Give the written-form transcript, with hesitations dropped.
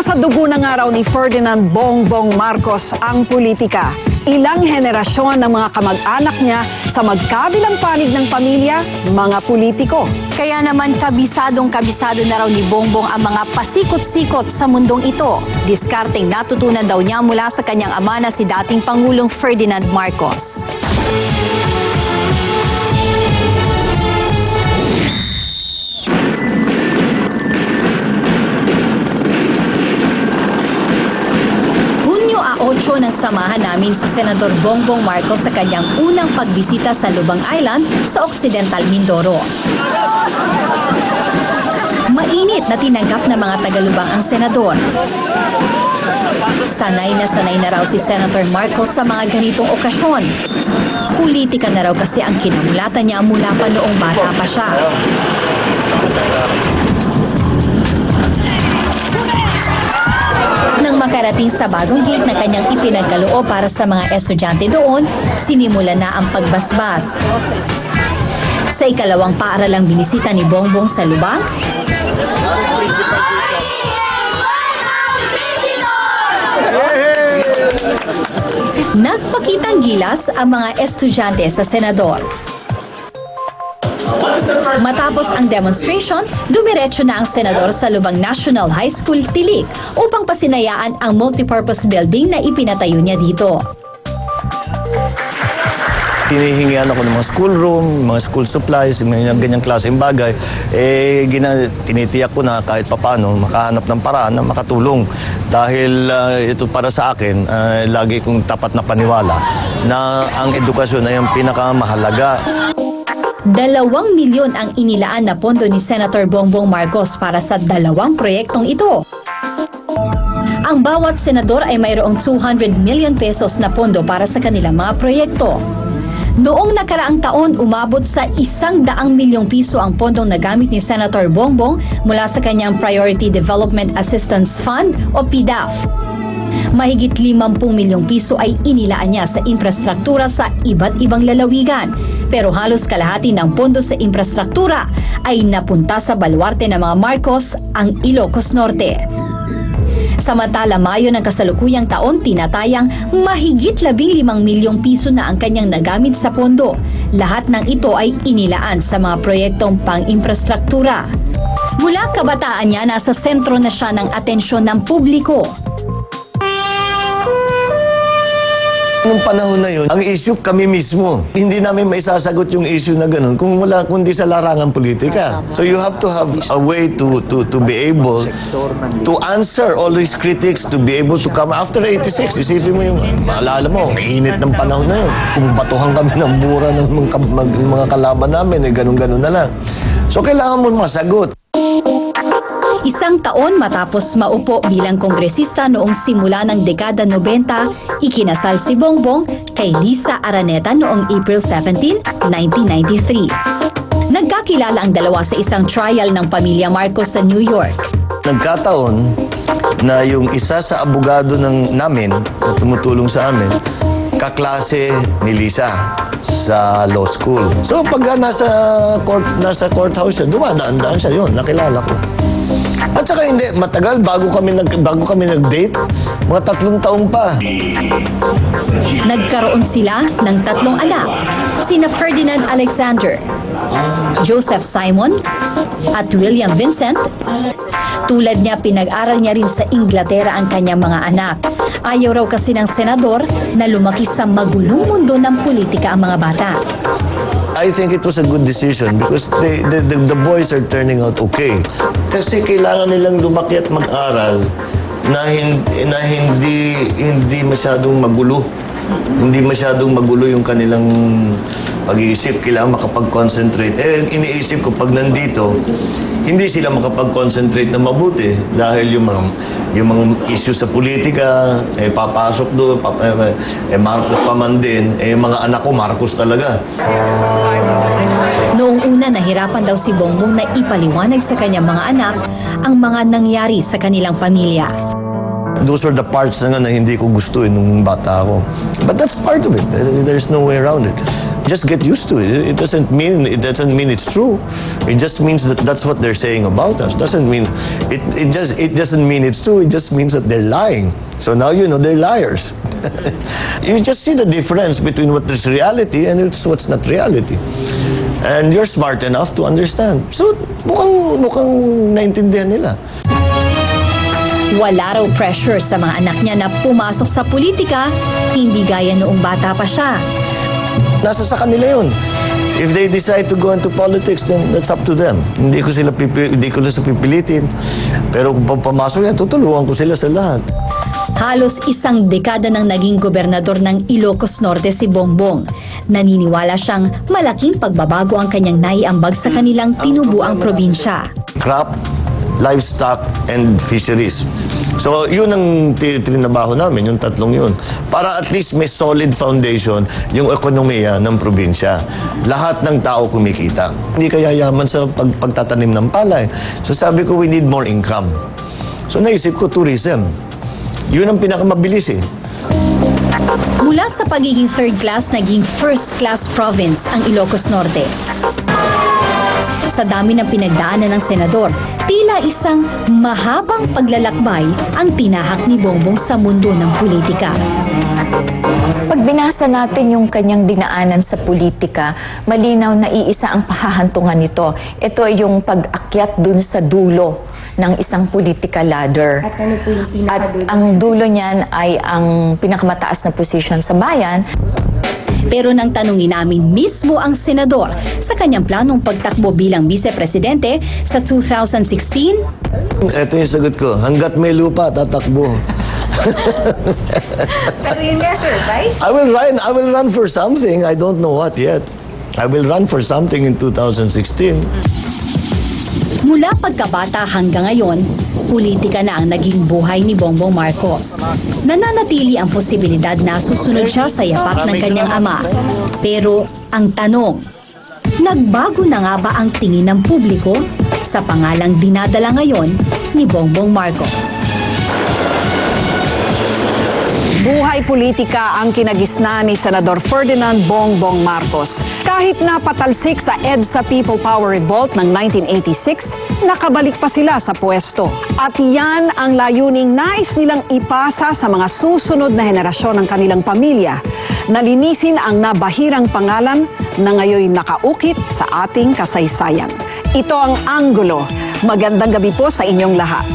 Nasa dugo na nga raw ni Ferdinand Bongbong Marcos ang politika. Ilang henerasyon ng mga kamag-anak niya sa magkabilang panig ng pamilya, mga politiko. Kaya naman kabisado na raw ni Bongbong ang mga pasikot-sikot sa mundong ito. Diskarteng natutunan daw niya mula sa kanyang ama na si dating Pangulong Ferdinand Marcos. Nang samahan namin si Senador Bongbong Marcos sa kanyang unang pagbisita sa Lubang Island sa Occidental Mindoro. Mainit na tinanggap ng mga taga-Lubang ang senador. Sanay na raw si Senator Marcos sa mga ganitong okasyon. Politika na raw kasi ang kinamulatan niya mula pa noong bata pa siya. Nang makarating sa bagong gate na kanyang ipinagkaloob para sa mga estudyante doon, sinimula na ang pagbasbas. Sa ikalawang paaralang binisita ni Bongbong sa Lubang, nagpakitang gilas ang mga estudyante sa senador. Matapos ang demonstration, dumiretso na ang senador sa Lubang National High School, Tilik, upang pasinayaan ang multipurpose building na ipinatayo niya dito. Hinihingian ako ng mga school room, mga school supplies, mga ganyang klaseng bagay. Tinitiyak ko na kahit papano makahanap ng paraan na makatulong. Dahil ito para sa akin, lagi kong tapat na paniwala na ang edukasyon ay ang pinakamahalaga. 2 milyon ang inilaan na pondo ni Senator Bongbong Marcos para sa 2 proyektong ito. Ang bawat senador ay mayroong 200 million pesos na pondo para sa kanilang mga proyekto. Noong nakaraang taon, umabot sa 100 milyong piso ang pondong nagamit ni Senator Bongbong mula sa kanyang Priority Development Assistance Fund o PDAF. Mahigit 50 milyong piso ay inilaan niya sa infrastruktura sa iba't ibang lalawigan. Pero halos kalahati ng pondo sa infrastruktura ay napunta sa baluarte ng mga Marcos, ang Ilocos Norte. Samantala, Mayo ng kasalukuyang taon, tinatayang mahigit 15 milyong piso na ang kanyang nagamit sa pondo. Lahat ng ito ay inilaan sa mga proyektong pang-infrastruktura. Mula kabataan niya, nasa sentro na siya ng atensyon ng publiko. Nung panahon na yun, ang issue kami mismo. Hindi namin maisasagot yung issue na ganun kung wala kundi sa larangan politika. So you have to have a way to be able to answer all these critics, to be able to come after 86. Isipin mo yung, maalala mo, mainit ng panahon na yun. Kung batuhan kami ng mura ng mga kalaban namin, ganun-ganun na lang. So kailangan mo masagot. 1 taon matapos maupo bilang kongresista noong simula ng dekada 90, ikinasal si Bongbong kay Lisa Araneta noong April 17, 1993. Nagkakilala ang dalawa sa isang trial ng pamilya Marcos sa New York. Nagkataon na yung isa sa abogado namin na tumutulong sa amin, kaklase ni Lisa sa law school. So pag nasa courthouse siya, dumadaan-daan siya, yun, nakilala ko. At saka hindi, matagal bago kami nag-date, mga 3 taon pa. Nagkaroon sila ng 3 anak, sina Ferdinand Alexander, Joseph Simon, at William Vincent. Tulad niya, pinag-aral niya rin sa Inglaterra ang kanyang mga anak. Ayaw raw kasi ng senador na lumaki sa magulong mundo ng politika ang mga bata. I think it was a good decision because the boys are turning out okay. Kasi kailangan nilang lumaki at mag-aral na hindi masyadong magulo. Hindi masyadong magulo yung kanilang pag-iisip. Kailangan makapag-concentrate. Iniisip ko pag nandito, hindi sila makapag-concentrate na mabuti dahil yung mga issue sa politika, papasok doon, Marcos pa man din, mga anak ko Marcos talaga. Noong una, nahirapan daw si Bongbong na ipaliwanag sa kanyang mga anak ang mga nangyari sa kanilang pamilya. those are the parts na hindi ko gusto nung bata ako. But that's part of it. There's no way around it. Just get used to it. It doesn't mean it's true. It just means that that's what they're saying about us. Doesn't mean it doesn't mean it's true. It just means that they're lying. So now you know they're liars. You just see the difference between what is reality and what's not reality. And you're smart enough to understand. So, mukhang naintindihan nila. Wala raw pressure sa mga anak niya na pumasok sa politika, hindi gaya noong bata pa siya. Nasa sa kanila yun. If they decide to go into politics, then that's up to them. Hindi ko sila pipilitin. Pero kung pamasok yan, tutulungan ko sila sa lahat. Halos isang dekada nang naging gobernador ng Ilocos Norte si Bongbong. Naniniwala siyang malaking pagbabago ang kanyang naiambag sa kanilang tinubuang probinsya. Crop, livestock, and fisheries. So, yun ang trinabaho namin, yung tatlong yun. Para at least may solid foundation yung ekonomiya ng probinsya. Lahat ng tao kumikita. Hindi kaya yaman sa pagtatanim ng palay. So, sabi ko, we need more income. So, naisip ko, tourism. Yun ang pinakamabilis eh. Mula sa pagiging third class, naging first class province ang Ilocos Norte. Sa dami ng pinagdaanan ng senador, tila isang mahabang paglalakbay ang tinahak ni Bongbong sa mundo ng politika. Pag binasa natin yung kanyang dinaanan sa politika, malinaw na iisa ang pahahantungan nito. Ito ay yung pag-akyat dun sa dulo ng isang political ladder. At ano po yung pinakadulo? At ang dulo niyan ay ang pinakamataas na position sa bayan. Pero nang tanungin namin mismo ang senador sa kanyang planong pagtakbo bilang vice-presidente sa 2016, Ito yung sagot ko, hanggat may lupa, tatakbo. Pero yun nga, sir, Vice? I will run for something. I don't know what yet. I will run for something in 2016. mula pagkabata hanggang ngayon, politika na ang naging buhay ni Bongbong Marcos. Nananatili ang posibilidad na susunod siya sa yapak ng kanyang ama. Pero ang tanong, nagbago na nga ba ang tingin ng publiko sa pangalang dinadala ngayon ni Bongbong Marcos? Buhay politika ang kinagisna ni Senador Ferdinand Bongbong Marcos. Kahit napatalsik sa EDSA People Power Revolt ng 1986, nakabalik pa sila sa pwesto. At yan ang layuning nais nilang ipasa sa mga susunod na henerasyon ng kanilang pamilya. Nalinisin ang nabahirang pangalan na ngayon nakaukit sa ating kasaysayan. Ito ang Anggulo. Magandang gabi po sa inyong lahat.